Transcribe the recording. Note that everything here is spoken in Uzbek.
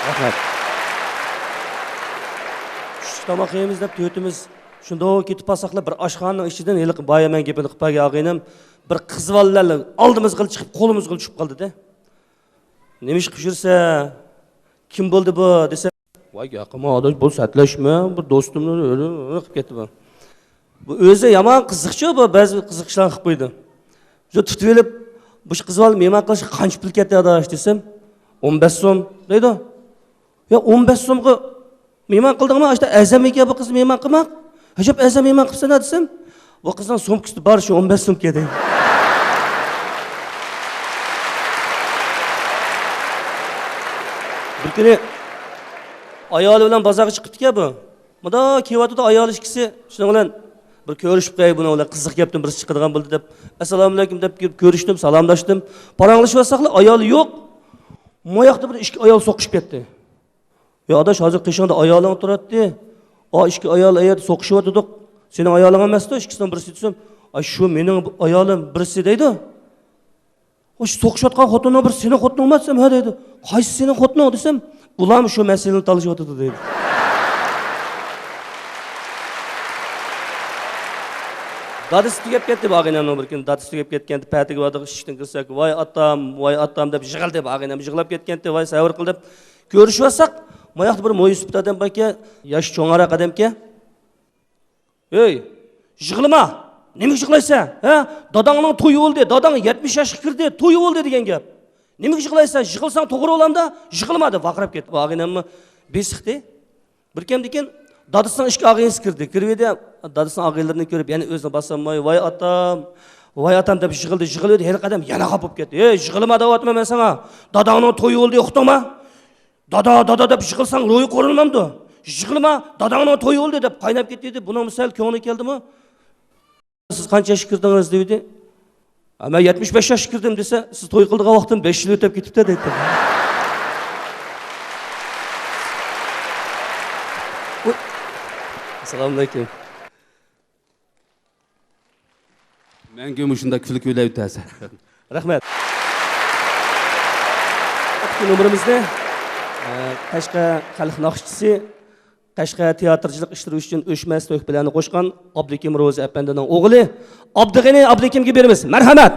Rahmat. Tushlik yeymiz deb to'ytimiz shunda ketib pasaqlab bir oshxonaning ichidan hali boya men gapini qilib bergan og'inim bir qizvallarlar oldimizga chiqib qo'limizga tushib qoldi-da. Nima ish qilib yursa, kim bo'ldi bu desa, voy yaqinma odosh bu satlashma, bir do'stimni qilib ketdi bu. Bu o'zi yomon qiziqchi bu, ba'zi qiziqishlar qilib qo'ydi. Shu tutib olib, bu qizval mehmon qilish qancha pul ketdi odosh desam, 15 so'm deydi. Ya 15 so'mga mehmon qildingmi? İşte azam ekan bu qiz mehmon qilmoq. Hajab azam mehmon qilsan desam, bu qizning so'mkasi bor shu 15 so'm ketdi. Bir kuni ayoli bilan bozorga chiqibdi-ku bu. Bunda kelyapti ayol ikkisi shuning bilan bir ko'rishib qo'y buni ular qiziq gapdan birisi chiqadigan bo'ldi deb assalomu alaykum deb kelib ko'rishdim, salomlashdim. Paranglashib ayoli yo'q. Moyoqda bir ikki ayol so'qishib ketdi. Ya adaş hozir qishingda ayoling turadi. O ikki ayol ayat so'qishib o'tirdik. Sening ayoling emas-da, ikkisidan birisi desam, "Ay shu mening ayolim birisi" deydi. O so'qishayotgan xotining bir sening xotining emas desam, "Ha" deydi. "Qaysi sening xotining?" desam, "Ular shu masalani talashib o'tirdi" deydi. Dadisi tugab ketdi bag'inamning bir kun. Dadisi tugab ketganda patiga bordik, ishdan kirsak, voy atam deb yig'ildi bag'inam, yig'lab ketganda, voy savr qil deb ko'rishib Moyoqda bir mo'yisib adam baka, yosh cho'ng'aroq adamga. "Ey, yig'lama. Nima yig'laysan? Ha? Dadangning to'yi bo'ldi. Dadang 70 yoshga kirdi, to'yi bo'ldi" degan gap. "Nima yig'laysan? Yig'ilsang to'g'ri bo'lamda, yig'lama" deb vaqirab ketdi. Bag'inamni besiqdi. Bir kim degan, dadisining ishga og'ayisi kirdi. Kirdi, dadisining og'aylarini ko'rib, yana o'zini basamay, voy atam deb yig'ildi. Har qadam yana qopib ketdi. "Ey, yig'lama deyapman men sana. Dadangning to'yi bo'ldi, uqdingmi? Dada deb yig'ilsang ro'yi ko'rinmamdi. Yig'ilma, dadangning to'yi bo'ldi" deb qaynab ketdi edi. Buni misal ko'ngli keldimi? "Siz qancha yoshga kirdingiz?" dedi. "Men 75 yoshga kirdim" desa, "Siz to'y qildigan vaqtim 5 yil o'tib ketibdi" dedi. Assalomu alaykum. Menga shunda kulib o'ylab o'tasiz. Rahmat. Bugun umrimizda Qashqa xalq naqshchisi, Qashqa teatrchilik ishlari uchun o'chmas to'yq bilan qo'shgan Abdukim Ro'zi apandining o'g'li Abdug'ani Abdukimga beramiz. Marhamat.